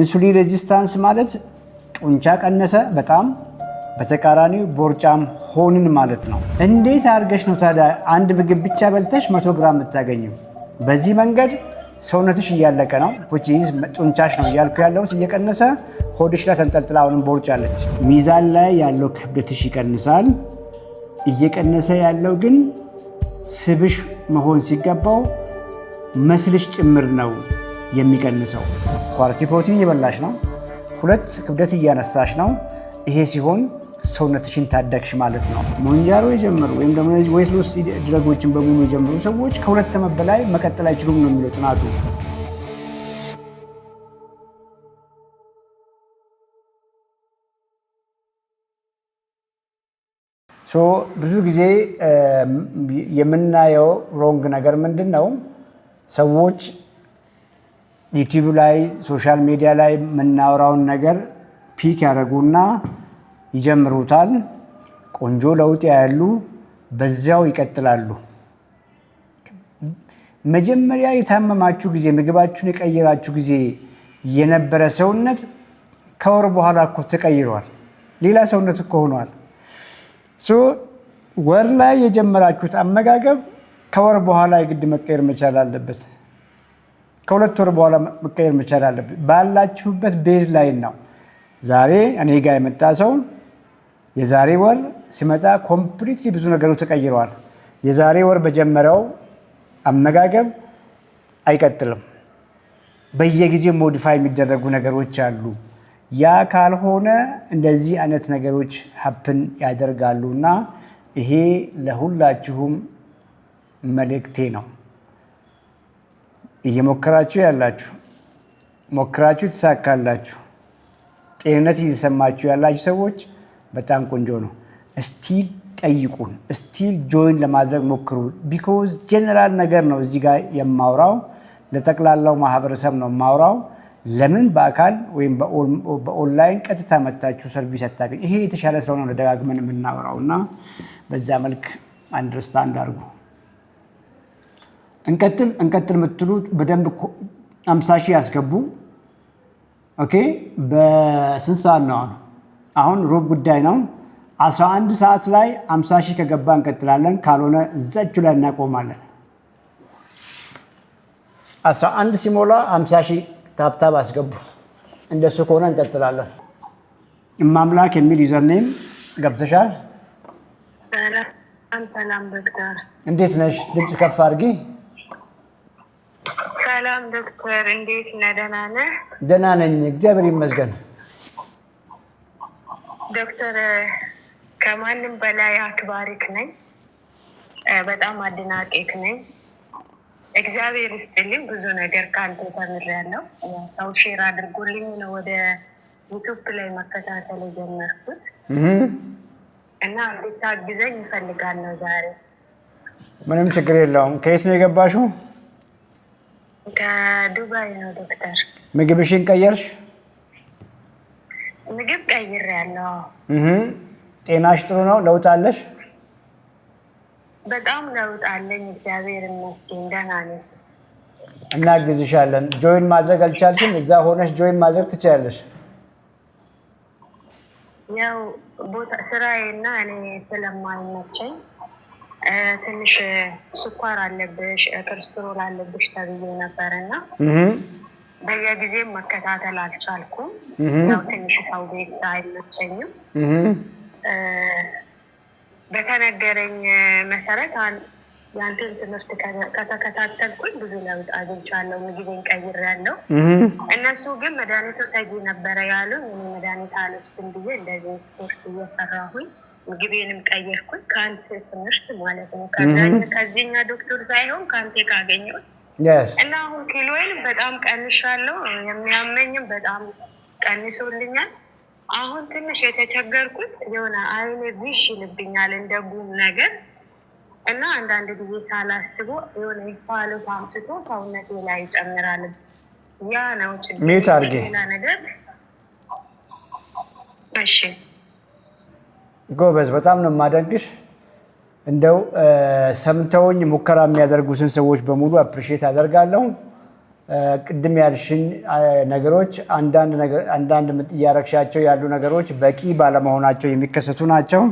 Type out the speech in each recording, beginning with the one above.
ኢንሱሊን ሬዚስታንስ ማለት ጡንቻ ቀነሰ በጣም በተቃራኒው ቦርጫም ሆንን ማለት ነው። እንዴት አድርገሽ ነው ታዲያ አንድ ምግብ ብቻ በልተሽ 100 ግራም የምታገኘው? በዚህ መንገድ ሰውነትሽ እያለቀ ነው። ጡንቻሽ ነው እያልኩ ያለሁት እየቀነሰ ሆድሽ ላይ ተንጠልጥላ አሁንም ቦርጭ አለች። ሚዛን ላይ ያለው ክብደትሽ ይቀንሳል። እየቀነሰ ያለው ግን ስብሽ መሆን ሲገባው መስልሽ ጭምር ነው የሚቀንሰው። ኳሊቲ ፕሮቲን እየበላሽ ነው፣ 2 ክብደት እያነሳሽ ነው። ይሄ ሲሆን ሰውነትሽን ታደግሽ ማለት ነው። ሞንጃሮ የጀመሩ ወይም ደግሞ ዌት ሎስ ድረጎችን በሙሉ የጀመሩ ሰዎች ከ2 ዓመት በላይ መቀጠል አይችሉም ነው የሚለው ጥናቱ። ብዙ ጊዜ የምናየው ሮንግ ነገር ምንድን ነው? ሰዎች ዩቲዩብ ላይ ሶሻል ሚዲያ ላይ የምናወራውን ነገር ፒክ ያደርጉና ይጀምሩታል። ቆንጆ ለውጥ ያያሉ፣ በዚያው ይቀጥላሉ። መጀመሪያ የታመማችሁ ጊዜ ምግባችሁን የቀየራችሁ ጊዜ የነበረ ሰውነት ከወር በኋላ እኮ ተቀይሯል። ሌላ ሰውነት እኮ ሆኗል። ወር ላይ የጀመራችሁት አመጋገብ ከወር በኋላ የግድ መቀየር መቻል አለበት። ከ2 ወር በኋላ መቀየር መቻል አለበት። ባላችሁበት ቤዝ ላይ ነው። ዛሬ እኔ ጋር የመጣ ሰው የዛሬ ወር ሲመጣ ኮምፕሊትሊ ብዙ ነገሮች ተቀይረዋል። የዛሬ ወር በጀመረው አመጋገብ አይቀጥልም። በየጊዜው ሞዲፋይ የሚደረጉ ነገሮች አሉ። ያ ካልሆነ እንደዚህ አይነት ነገሮች ሀፕን ያደርጋሉና ይሄ ለሁላችሁም መልእክቴ ነው። እየሞከራችሁ ያላችሁ ሞክራችሁ ትሳካላችሁ። ጤንነት እየተሰማችሁ ያላችሁ ሰዎች በጣም ቆንጆ ነው። ስቲል ጠይቁን፣ ስቲል ጆይን ለማድረግ ሞክሩ። ቢኮዝ ጀነራል ነገር ነው እዚህ ጋር የማውራው፣ ለጠቅላላው ማህበረሰብ ነው የማውራው። ለምን በአካል ወይም በኦንላይን ቀጥታ መታችሁ ሰርቪስ አታገኙ? ይሄ የተሻለ ስለሆነ ነው ደጋግመን የምናወራው እና በዛ መልክ አንደርስታንድ አድርጉ። እንቀጥል የምትሉት በደንብ 50 ሺህ ያስገቡ። ኦኬ፣ በስንት ሰዓት ነው አሁን? ሩብ ጉዳይ ነው። 11 ሰዓት ላይ 50 ሺህ ከገባ እንቀጥላለን፣ ካልሆነ እዛችሁ ላይ እናቆማለን። 11 ሲሞላ 50 ሺህ ታብታብ አስገቡ። እንደሱ ከሆነ እንቀጥላለን። እማምላክ የሚል ዩዘርኔም ገብተሻል? ሰላም ዶክተር፣ እንዴት ነሽ? ድምፅ ከፍ አድርጊ። ሰላም ዶክተር፣ እንዴት ነህ? ደህና ነህ? ደህና ነኝ፣ እግዚአብሔር ይመስገን። ዶክተር፣ ከማንም በላይ አክባሪክ ነኝ፣ በጣም አድናቂክ ነኝ። እግዚአብሔር ይስጥልኝ። ብዙ ነገር ከአንተ ተምሬያለሁ። ሰው ሼር አድርጎልኝ ነው ወደ ዩቱብ ላይ መከታተል የጀመርኩት እና እንድታግዘኝ እፈልጋለሁ ዛሬ። ምንም ችግር የለውም። ከየት ነው የገባሽው? ከዱባይ ነው ዶክተር። ምግብሽን ቀየርሽ? ምግብ ቀይሬያለሁ። ጤናሽ ጥሩ ነው? ለውጥ አለሽ? በጣም ለውጥ አለኝ፣ እግዚአብሔር ይመስገን፣ ደህና ነኝ። እናግዝሻለን። ጆይን ማድረግ አልቻልሽም? እዛ ሆነሽ ጆይን ማድረግ ትችያለሽ። ያው ቦታ ስራዬና እኔ ስለማይመቸኝ ትንሽ ስኳር አለብሽ ኮሌስትሮል አለብሽ ተብዬ ነበርና በየጊዜው መከታተል አልቻልኩም። ያው ትንሽ ሰው ቤት አይመቸኝም። በተነገረኝ መሰረት ያንተን ትምህርት ከተከታተልኩኝ ብዙ ለውጥ አግኝቻለሁ። ምግቤን ቀይሬያለሁ። እነሱ ግን መድኃኒት ውሰጂ ነበረ ያሉኝ። እኔ መድኃኒት አልወስድም ብዬ እንደዚህ ስፖርት እየሰራሁኝ ምግቤንም ቀየርኩኝ። ከአንተ ትምህርት ማለት ነው። ከዚህኛ ዶክተር ሳይሆን ከአንተ ካገኘሁት እና አሁን ኪሎዬን በጣም ቀንሻለሁ። የሚያመኝም በጣም ቀንሶልኛል። አሁን ትንሽ የተቸገርኩት የሆነ አይኔ ቢሽ ይልብኛል እንደ ጉም ነገር እና አንዳንድ ጊዜ ሳላስበው የሆነ እንፋሎት አምጥቶ ሰውነቴ ላይ ይጨምራል። ያ ነው ችግር። ሚዩት አድርጌ ነገር። እሺ ጎበዝ፣ በጣም ነው የማደንቅሽ። እንደው ሰምተውኝ ሙከራ የሚያደርጉትን ሰዎች በሙሉ አፕሪሼት አደርጋለሁ። ቅድም ያልሽን ነገሮች አንዳንድ እያረግሻቸው ያሉ ነገሮች በቂ ባለመሆናቸው የሚከሰቱ ናቸው።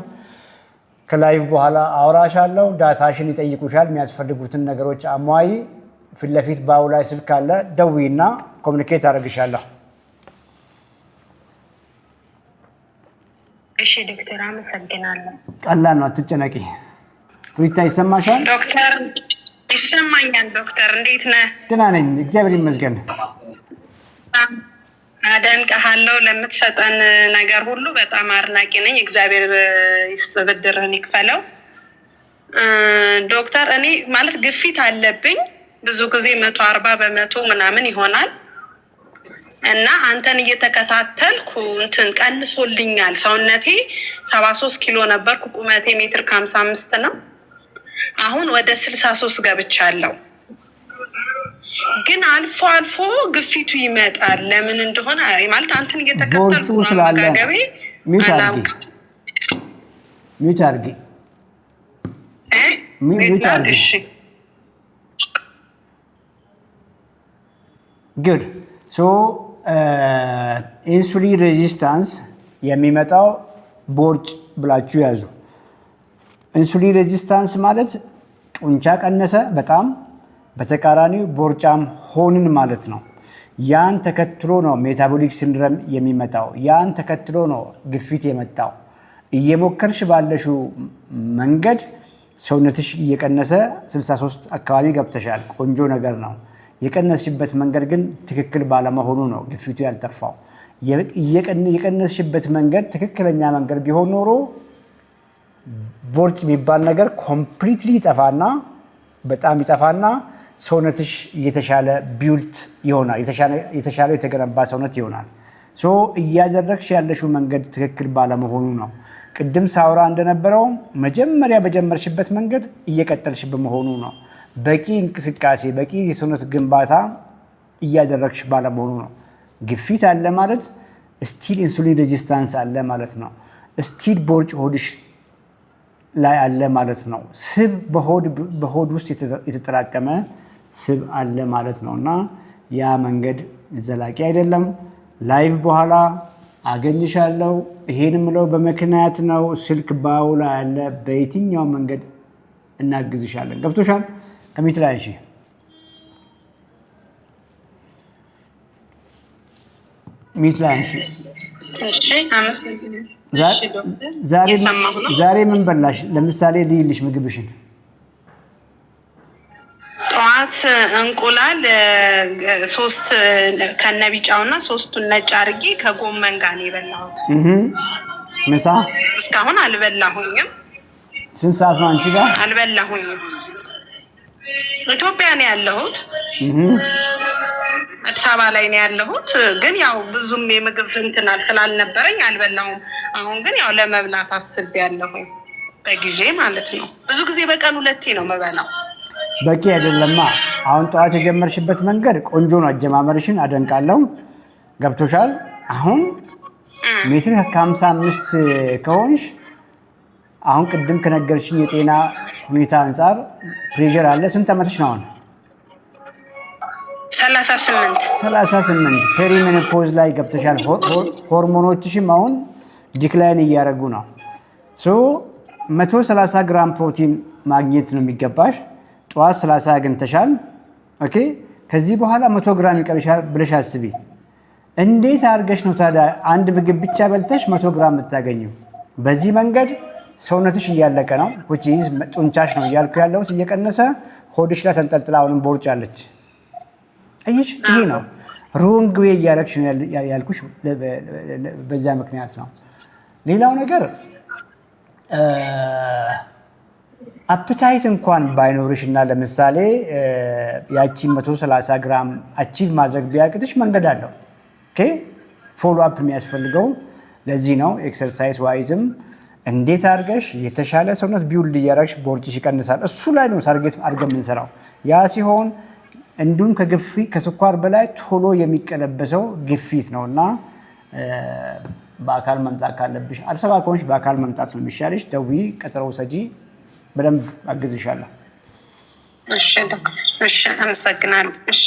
ከላይቭ በኋላ አውራሻለሁ። ዳታሽን ይጠይቁሻል። የሚያስፈልጉትን ነገሮች አሟይ። ፊት ለፊት ባው ላይ ስልክ አለ። ደውይና ኮሚኒኬት አደርግሻለሁ። እሺ ዶክተር አመሰግናለሁ። ቀላል ነው፣ አትጨነቂ። ሪታ ይሰማሻል? ዶክተር ይሰማኛል። ዶክተር እንዴት ነህ? ደህና ነኝ እግዚአብሔር ይመስገን። አደንቅሃለሁ። ለምትሰጠን ነገር ሁሉ በጣም አድናቂ ነኝ። እግዚአብሔር ይስጥ፣ ብድርህን ይክፈለው። ዶክተር እኔ ማለት ግፊት አለብኝ ብዙ ጊዜ 140 በመቶ ምናምን ይሆናል እና አንተን እየተከታተልኩ እንትን ቀንሶልኛል። ሰውነቴ 73 ኪሎ ነበርኩ። ቁመቴ 1.55 ነው። አሁን ወደ 63 ገብቻለሁ። ግን አልፎ አልፎ ግፊቱ ይመጣል። ለምን እንደሆነ ማለት አንተን እየተከታተልኩ አመጋገቤ ሚውት አድርጊ። እሺ ጉድ ሶ ኢንሱሊን ሬዚስታንስ የሚመጣው ቦርጭ ብላችሁ ያዙ። ኢንሱሊን ሬዚስታንስ ማለት ጡንቻ ቀነሰ በጣም በተቃራኒው ቦርጫም ሆንን ማለት ነው። ያን ተከትሎ ነው ሜታቦሊክ ሲንድረም የሚመጣው። ያን ተከትሎ ነው ግፊት የመጣው። እየሞከርሽ ባለሽው መንገድ ሰውነትሽ እየቀነሰ 63 አካባቢ ገብተሻል። ቆንጆ ነገር ነው። የቀነስሽበት መንገድ ግን ትክክል ባለመሆኑ ነው ግፊቱ ያልጠፋው። የቀነስሽበት መንገድ ትክክለኛ መንገድ ቢሆን ኖሮ ቦርጭ የሚባል ነገር ኮምፕሊትሊ ይጠፋና በጣም ይጠፋና ሰውነትሽ የተሻለ ቢውልት ይሆናል። የተሻለ የተገነባ ሰውነት ይሆናል። ሶ እያደረግሽ ያለሽው መንገድ ትክክል ባለመሆኑ ነው። ቅድም ሳውራ እንደነበረው መጀመሪያ በጀመርሽበት መንገድ እየቀጠልሽ በመሆኑ ነው። በቂ እንቅስቃሴ በቂ የሰውነት ግንባታ እያደረግሽ ባለመሆኑ ነው። ግፊት አለ ማለት ስቲል ኢንሱሊን ሬዚስታንስ አለ ማለት ነው። ስቲል ቦርጭ ሆድሽ ላይ አለ ማለት ነው። ስብ በሆድ ውስጥ የተጠራቀመ ስብ አለ ማለት ነው። እና ያ መንገድ ዘላቂ አይደለም። ላይቭ በኋላ አገኝሻለሁ። ይሄን ምለው በምክንያት ነው። ስልክ ባው ላይ አለ። በየትኛው መንገድ እናግዝሻለን። ገብቶሻል? ከሚት ላይ እሺ፣ ሚት ላይ እሺ። ዛሬ ምን በላሽ? ለምሳሌ ልይልሽ ምግብሽን። ጠዋት እንቁላል 3 ከነቢጫውና 3ቱን ነጭ አድርጌ ከጎመን ጋር ነው የበላሁት። ምሳ እስካሁን አልበላሁኝም። ስንት ሰዓት ነው አንቺ ጋር? አልበላሁኝም። ኢትዮጵያ ነው ያለሁት፣ አዲስ አበባ ላይ ነው ያለሁት። ግን ያው ብዙም የምግብ እንትናል ስላልነበረኝ አልበላሁም። አሁን ግን ያው ለመብላት አስቤያለሁኝ በጊዜ ማለት ነው። ብዙ ጊዜ በቀን 2 ነው የምበላው። በቂ አይደለማ። አሁን ጠዋት የጀመርሽበት መንገድ ቆንጆ ነው። አጀማመርሽን አደንቃለሁ። ገብቶሻል? አሁን 1.55 ከሆንሽ አሁን ቅድም ከነገርሽኝ የጤና ሁኔታ አንጻር ፕሬሸር አለ። ስንት ዓመትሽ ነው አሁን? 38 ፔሪሜኖፖዝ ላይ ገብተሻል። ሆርሞኖችሽም አሁን ዲክላይን እያደረጉ ነው። 130 ግራም ፕሮቲን ማግኘት ነው የሚገባሽ። ጠዋት 30 አግኝተሻል። ኦኬ፣ ከዚህ በኋላ 100 ግራም ይቀርሻል ብለሽ አስቢ። እንዴት አድርገሽ ነው ታዲያ አንድ ምግብ ብቻ በልተሽ 100 ግራም የምታገኘው? በዚህ መንገድ ሰውነትሽ እያለቀ ነው። ጡንቻሽ ነው እያልኩ ያለሁት እየቀነሰ ሆድሽ ላይ ተንጠልጥላ አሁንም ቦርጭ አለች። ይህ ነው ሮንግ ዌይ እያደረግሽ ነው ያልኩሽ። በዛ ምክንያት ነው። ሌላው ነገር አፕታይት እንኳን ባይኖርሽ እና ለምሳሌ ያቺ 130 ግራም አቺቭ ማድረግ ቢያቅትሽ መንገድ አለው። ፎሎ አፕ የሚያስፈልገው ለዚህ ነው። ኤክሰርሳይዝ ዋይዝም እንዴት አድርገሽ የተሻለ ሰውነት ቢውልድ እያደረግሽ ቦርጭሽ ይቀንሳል። እሱ ላይ ነው ታርጌት አድርገን የምንሰራው። ያ ሲሆን እንዲሁም ከስኳር በላይ ቶሎ የሚቀለበሰው ግፊት ነው እና በአካል መምጣት ካለብሽ አዲስ አበባ ከሆንሽ በአካል መምጣት ነው የሚሻልሽ። ደውዪ፣ ቀጠሮ ሰጂ፣ በደንብ አግዝሻለሁ። እሺ ዶክተር፣ እሺ አመሰግናለሁ። እሺ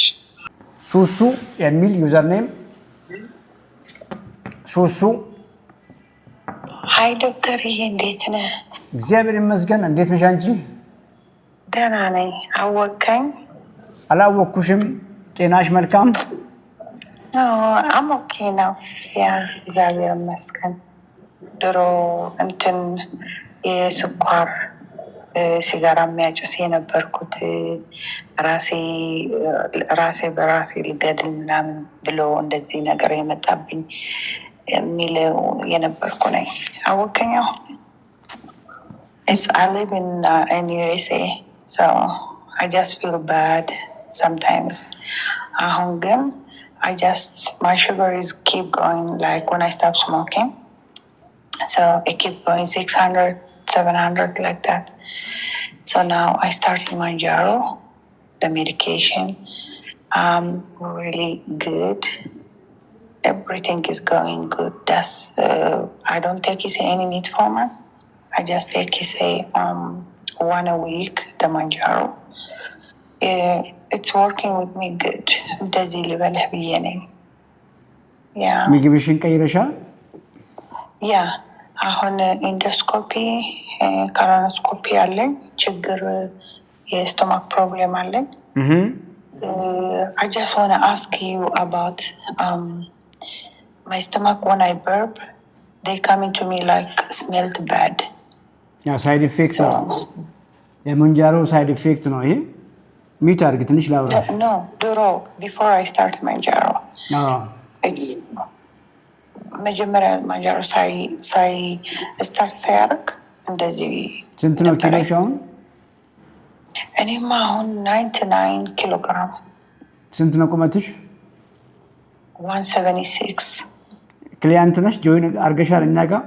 ሱሱ የሚል ዩዘር ኔም ሱሱ። ሃይ ዶክተር፣ ይሄ እንዴት ነህ? እግዚአብሔር ይመስገን። እንዴት ነሽ አንቺ? ደህና ነኝ። አወቀኝ? አላወቅኩሽም። ጤናሽ መልካም? አሞኬ ነው። ያ እግዚአብሔር ይመስገን። ድሮ እንትን የስኳር ሲጋራ የሚያጭስ የነበርኩት ራሴ በራሴ ልገድል ምናምን ብሎ እንደዚህ ነገር የመጣብኝ የሚለው የነበርኩ ነኝ። አወቀኛው I live in USA, so I just feel bad sometimes. አሁን ግን my sugar is keep going, like when I stop smoking, so it keep going 600, 700 like that. So now I start Manjaro, the medication. Really good. Everything is going good. I don't take any metformin. I just take one a week, the Manjaro. It's working with me good. Does he live at beginning? Yeah. ምግብሽን ቀይረሻል? Yeah. አሁን ኢንዶስኮፒ ካሎኖስኮፒ አለኝ። ችግር የስቶማክ ፕሮብሌም አለኝ። I just want to ask you about my stomach. When I burp, they come into me like smelled bad. ያ ሳይድ ኢፌክት ነው። የሙንጃሮ ሳይድ ኢፌክት ነው ይሄ። ሚት አድርግ ትንሽ ላውራሽ። No, ድሮ before I start Manjaro. It's መጀመሪያ ማንጃሮ ስታርት ሳያደርግ እንደዚህ። ስንት ነው ኪሎሽ አሁን? እኔማ አሁን 99 ኪሎ ግራም። ስንት ነው ቁመትሽ? 176። ክሊያንት ነሽ? ጆይን አድርገሻል እኛ ጋር?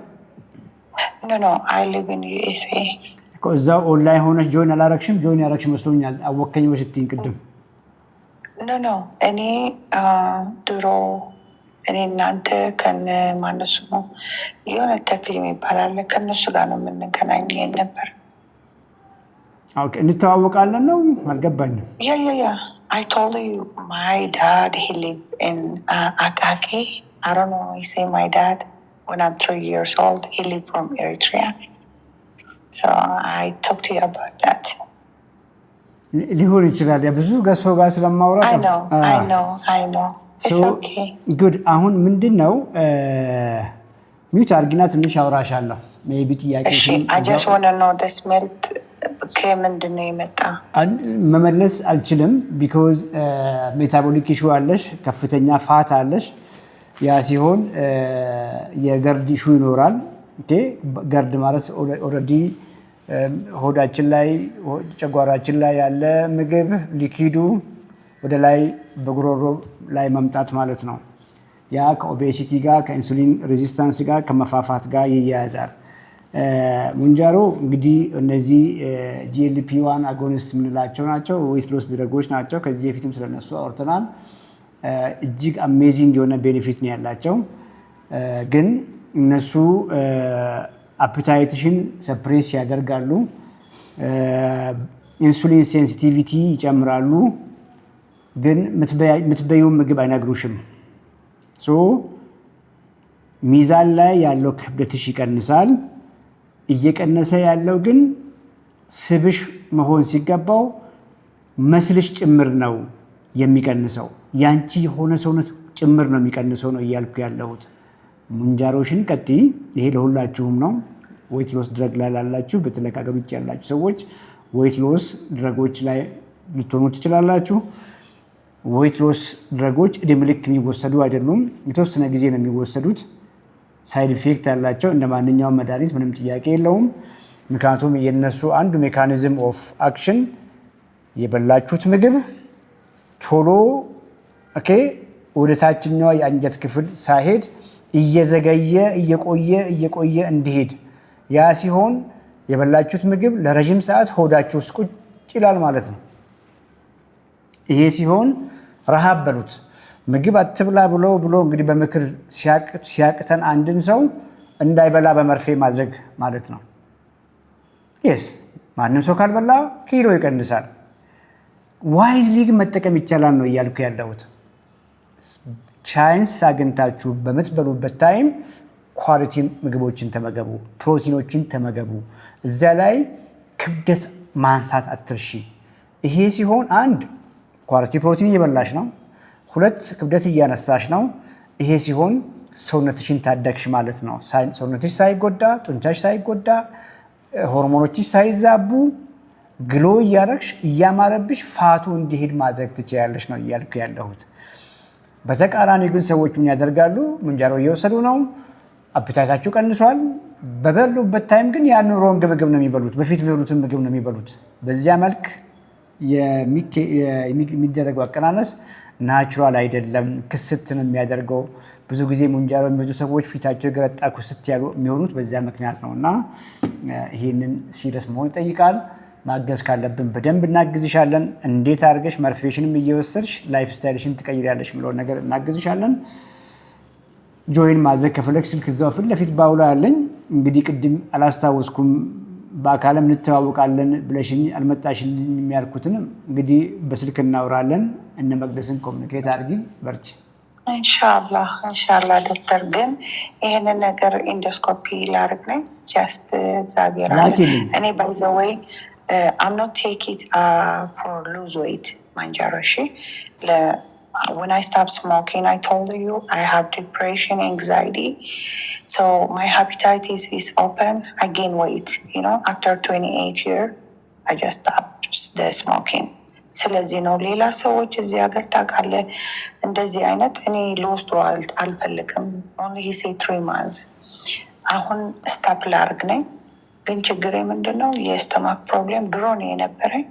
ኖ I live in USA። እዛው ኦንላይን ሆነሽ ጆይን አላረግሽም? ጆይን ያረግሽ መስሎኛል። አወከኝ በስትኝ ቅድም። ኖ እኔ ድሮ እኔ እናንተ ከነ ማነው ስሙ የሆነ ተክሊም ይባላል ከነሱ ጋር ነው የምንገናኝ ነበር። ኦኬ፣ እንተዋወቃለን ነው? አልገባኝም። ያ I told you my dad, he lived in Akake. I don't know, he say my dad when I'm 3 years old, he lived from Eritrea. So I talked to you about that. ሊሆን ይችላል። ብዙ ገሶ ጋር ስለማውራት I know. It's okay. Good. አሁን ምንድነው ሚውት አርጊና ትንሽ አውራሻለሁ። ሜቢ ጥያቄ I just want to know the smell ከምንድነው የመጣ መመለስ አልችልም። ቢኮዝ ሜታቦሊክ ኢሹ አለሽ፣ ከፍተኛ ፋት አለሽ። ያ ሲሆን የገርድ ኢሹ ይኖራል። ኦኬ፣ ገርድ ማለት ኦልሬዲ ሆዳችን ላይ ጨጓራችን ላይ ያለ ምግብ ሊኪዱ ወደ ላይ በጉሮሮ ላይ መምጣት ማለት ነው። ያ ከኦቤሲቲ ጋር ከኢንሱሊን ሬዚስታንስ ጋር ከመፋፋት ጋር ይያያዛል። ሙንጃሮ እንግዲህ እነዚህ GLP-1 አጎኒስት የምንላቸው ናቸው፣ ዌት ሎስ ድረጎች ናቸው። ከዚህ በፊትም ስለነሱ አውርተናል። እጅግ አሜዚንግ የሆነ ቤኔፊት ነው ያላቸው። ግን እነሱ አፕታይትሽን ሰፕሬስ ያደርጋሉ፣ ኢንሱሊን ሴንሲቲቪቲ ይጨምራሉ። ግን የምትበይውን ምግብ አይነግሩሽም። ሚዛን ላይ ያለው ክብደትሽ ይቀንሳል። እየቀነሰ ያለው ግን ስብሽ መሆን ሲገባው መስልሽ ጭምር ነው የሚቀንሰው። ያንቺ የሆነ ሰውነት ጭምር ነው የሚቀንሰው ነው እያልኩ ያለሁት። ሙንጃሮሽን ቀጥይ። ይሄ ለሁላችሁም ነው። ዌት ሎስ ድረግ ላይ ላላችሁ፣ በተለይ ከሀገር ውጭ ያላችሁ ሰዎች ዌት ሎስ ድረጎች ላይ ልትሆኑ ትችላላችሁ። ዌት ሎስ ድረጎች ዕድሜ ልክ የሚወሰዱ አይደሉም። የተወሰነ ጊዜ ነው የሚወሰዱት። ሳይድ ኢፌክት ያላቸው እንደ ማንኛውም መድኃኒት ምንም ጥያቄ የለውም። ምክንያቱም የነሱ አንዱ ሜካኒዝም ኦፍ አክሽን የበላችሁት ምግብ ቶሎ ወደ ታችኛው የአንጀት ክፍል ሳይሄድ እየዘገየ እየቆየ እንዲሄድ። ያ ሲሆን የበላችሁት ምግብ ለረጅም ሰዓት ሆዳችሁ ውስጥ ቁጭ ይላል ማለት ነው። ይሄ ሲሆን ረሃብ በሉት። ምግብ አትብላ ብሎ እንግዲህ በምክር ሲያቅተን አንድን ሰው እንዳይበላ በመርፌ ማድረግ ማለት ነው። ማንም ሰው ካልበላ ኪሎ ይቀንሳል። ዋይዝሊ ግን መጠቀም ይቻላል ነው እያልኩ ያለሁት። ቻንስ አግኝታችሁ በምትበሉበት ታይም ኳሊቲ ምግቦችን ተመገቡ፣ ፕሮቲኖችን ተመገቡ። እዛ ላይ ክብደት ማንሳት አትርሺ። ይሄ ሲሆን አንድ ኳሊቲ ፕሮቲን እየበላሽ ነው፣ ሁለት ክብደት እያነሳሽ ነው። ይሄ ሲሆን ሰውነትሽን ታደግሽ ማለት ነው። ሰውነትሽ ሳይጎዳ፣ ጡንቻሽ ሳይጎዳ፣ ሆርሞኖችሽ ሳይዛቡ ግሎ እያረግሽ እያማረብሽ ፋቱ እንዲሄድ ማድረግ ትችያለሽ ነው እያልኩ ያለሁት። በተቃራኒ ግን ሰዎች ምን ያደርጋሉ? ምንጃሮ እየወሰዱ ነው፣ አፕታይታቸው ቀንሷል። በበሉበት ታይም ግን ያን ሮንግ ምግብ ነው የሚበሉት፣ በፊት የሚበሉትን ምግብ ነው የሚበሉት። በዚያ መልክ የሚደረገው አቀናነስ ናቹራል አይደለም፣ ክስት ነው የሚያደርገው። ብዙ ጊዜ ሙንጃሮ የሚበዙ ሰዎች ፊታቸው የገረጣ ኩስት ያሉ የሚሆኑት በዚያ ምክንያት ነው። እና ይህንን ሲሪየስ መሆን ይጠይቃል። ማገዝ ካለብን በደንብ እናግዝሻለን። እንዴት አድርገሽ መርፌሽንም እየወሰድሽ ላይፍ ስታይልሽን ትቀይሪያለሽ የሚለውን ነገር እናግዝሻለን። ጆይን ማድረግ ከፈለግሽ ስልክ እዛው ፊት ለፊት ባውላ ያለኝ። እንግዲህ ቅድም አላስታወስኩም በአካልም እንተዋወቃለን ብለሽኝ አልመጣሽልኝ የሚያልኩትን እንግዲህ በስልክ እናወራለን። እነ መቅደስን ኮሚኒኬት አድርጊ፣ በርቺ። ኢንሻላህ ዶክተር፣ ግን ይህንን ነገር ኢንዶስኮፒ ላርግ ነኝ ጀስት እግዚአብሔር አለ። እኔ ባይዘወይ I'm not take it for lose weight, Manjaro. When I stopped smoking, I told you I have depression, anxiety. So my hepatitis is open. I gain weight, after 28 years, I just stopped the smoking. ስለዚህ ነው ሌላ ሰዎች እዚህ ሀገር ታውቃለህ እንደዚህ አይነት እኔ ልወስድ አልፈልግም። ኦንሊ ሂ ሴድ 3 months አሁን ስታፕ ላርግ ነኝ። ግን ችግሬ ምንድን ነው? የስተማክ ፕሮብሌም ድሮ ነው የነበረኝ።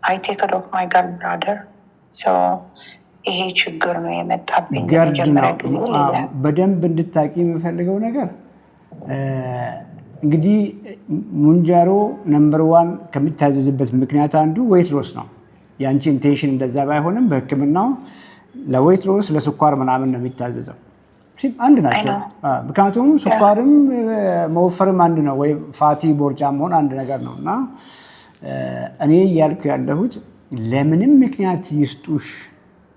አይ ቴክ ኦፍ ማይ ጋድ ብራደር። ይሄ ችግር ነው የመጣብኝ መጀመሪያ ጊዜ። በደንብ እንድታቂ የምፈልገው ነገር እንግዲህ ሙንጃሮ ነምበር 1 ከሚታዘዝበት ምክንያት አንዱ ዌይት ሎስ ነው። የአንቺ ኢንቴንሽን እንደዛ ባይሆንም በሕክምናው ለዌይት ሎስ ለስኳር ምናምን ነው የሚታዘዘው። አንድ ናቸው። ምክንያቱም ስኳርም መወፈርም አንድ ነው፣ ወይ ፋቲ ቦርጫ መሆን አንድ ነገር ነው። እና እኔ እያልኩ ያለሁት ለምንም ምክንያት ይስጡሽ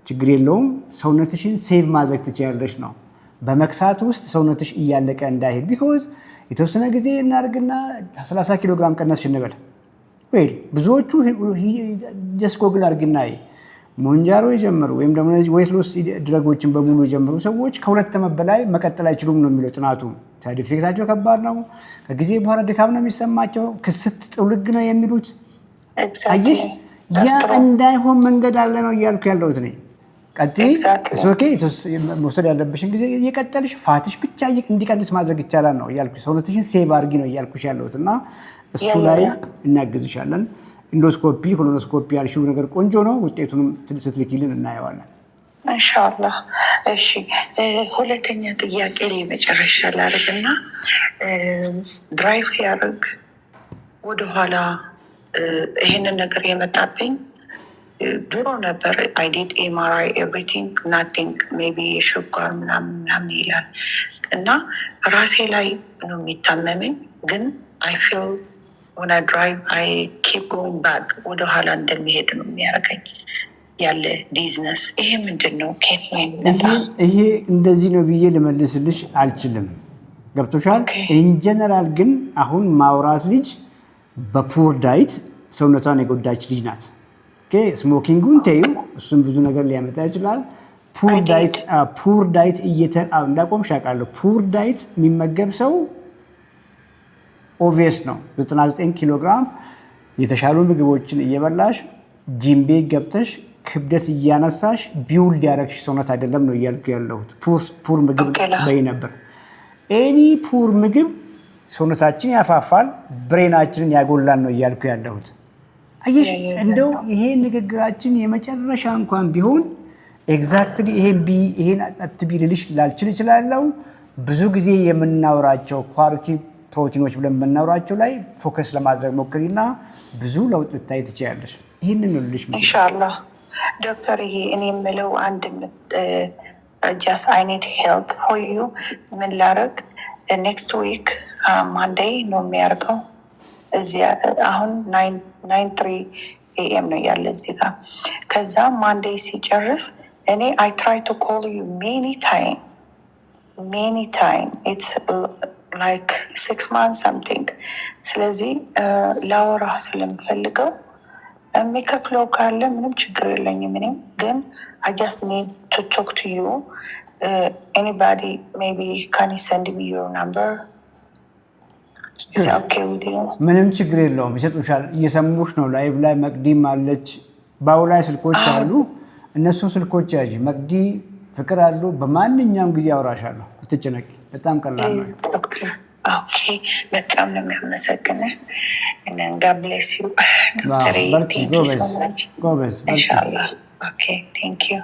ችግር የለውም፣ ሰውነትሽን ሴቭ ማድረግ ትችያለሽ ነው። በመክሳት ውስጥ ሰውነትሽ እያለቀ እንዳይሄድ። ቢኮዝ የተወሰነ ጊዜ እናድርግና 30 ኪሎ ግራም ቀነስሽ እንበል። ብዙዎቹ ጀስት ጎግል አድርግና ሙንጃሮ የጀመሩ ወይም ደግሞ እነዚህ ዌይት ሎስ ድረጎችን በሙሉ የጀመሩ ሰዎች ከ2 ዓመት በላይ መቀጠል አይችሉም ነው የሚለው ጥናቱ። ሳይድ ኢፌክታቸው ከባድ ነው። ከጊዜ በኋላ ድካም ነው የሚሰማቸው። ክስት ጥውልግ ነው የሚሉት። አየሽ፣ ያ እንዳይሆን መንገድ አለ ነው እያልኩ ያለሁት እኔ። ቀጥይ፣ መውሰድ ያለብሽን ጊዜ እየቀጠልሽ ፋትሽ ብቻ እንዲቀንስ ማድረግ ይቻላል ነው እያልኩ። ሰውነትሽን ሴቭ አድርጊ ነው እያልኩሽ ያለሁት እና እሱ ላይ እናግዝሻለን። ኢንዶስኮፒ ኮሎኖስኮፒ ያልሽው ነገር ቆንጆ ነው። ውጤቱንም ስትልኪልን እናየዋለን ኢንሻአላህ። እሺ፣ ሁለተኛ ጥያቄ ላይ መጨረሻ ላድርግና ድራይቭ ሲያደርግ ወደኋላ ይሄንን ነገር የመጣብኝ ድሮ ነበር። አይ ዲድ ኤምአርአይ ኤቭሪቲንግ ናቲንግ ሜቢ የሹጋር ምናምን ይላል እና ራሴ ላይ ነው የሚታመመኝ። ግን አይ ፊል when I drive, I keep going back. ወደ ኋላ እንደሚሄድ ነው የሚያደርገኝ ያለ ቢዝነስ። ይሄ ምንድን ነው? ኬት ነው የሚመጣው? ይሄ እንደዚህ ነው ብዬ ልመልስልሽ አልችልም። ገብቶሻል? ኢንጀነራል ግን አሁን ማውራት ልጅ በፑር ዳይት ሰውነቷን የጎዳች ልጅ ናት። ስሞኪንጉን ተዩ፣ እሱም ብዙ ነገር ሊያመጣ ይችላል። ፑር ዳይት እንዳቆምሽ አውቃለሁ። ፑር ዳይት የሚመገብ ሰው ኦቪየስ ነው 99 ኪሎ ግራም የተሻሉ ምግቦችን እየበላሽ ጂም ቤት ገብተሽ ክብደት እያነሳሽ ቢውልድ ያደረግሽ ሰውነት አይደለም ነው እያልኩ ያለሁት። ፑር ምግብ በይ ነበር። ኤኒ ፑር ምግብ ሰውነታችን ያፋፋል፣ ብሬናችንን ያጎላል ነው እያልኩ ያለሁት። አየሽ፣ እንደው ይሄ ንግግራችን የመጨረሻ እንኳን ቢሆን ኤግዛክትሊ ይሄን አትቢ ልልሽ ላልችል እችላለሁ። ብዙ ጊዜ የምናወራቸው ኳሊቲ ፕሮቲኖች ብለን የምናወራቸው ላይ ፎከስ ለማድረግ ሞክሪና ብዙ ለውጥ ልታይ ትችያለሽ። ይህንን ልልሽ ኢንሻአላህ። ዶክተር፣ ይሄ እኔ የምለው አንድ ጀስት አይ ኒድ ሄልፕ ፎር ዩ። ምን ላደርግ? ኔክስት ዊክ ማንዴይ ነው የሚያደርገው። እዚያ አሁን 9:03 AM ነው ያለ እዚህ ጋር። ከዛ ማንዴይ ሲጨርስ I try to call you many time. It's like 6 months something. ስለዚህ ላወራህ ስለምፈልገው የሚከፍለው ካለ ምንም ችግር የለኝም። ምንም ግን I just need to talk to you. Anybody maybe can you send me your number? Is that okay with you? ምንም ችግር የለውም። ይሰጡሻል። እየሰሙሽ ነው። ላይቭ ላይ መቅዲም አለች። ባው ላይ ስልኮች አሉ። እነሱ ስልኮች ያዥ። መቅዲ ፍቅር አሉ። በማንኛውም ጊዜ አውራሻለሁ። አትጨነቂ። በጣም ቀላል ነው። ዶክተር ኦኬ፣ በጣም ነው የሚያመሰግነው። እና God bless you. ዶክተር ጎበዝ። ኢንሻአላህ። ኦኬ፣ thank you.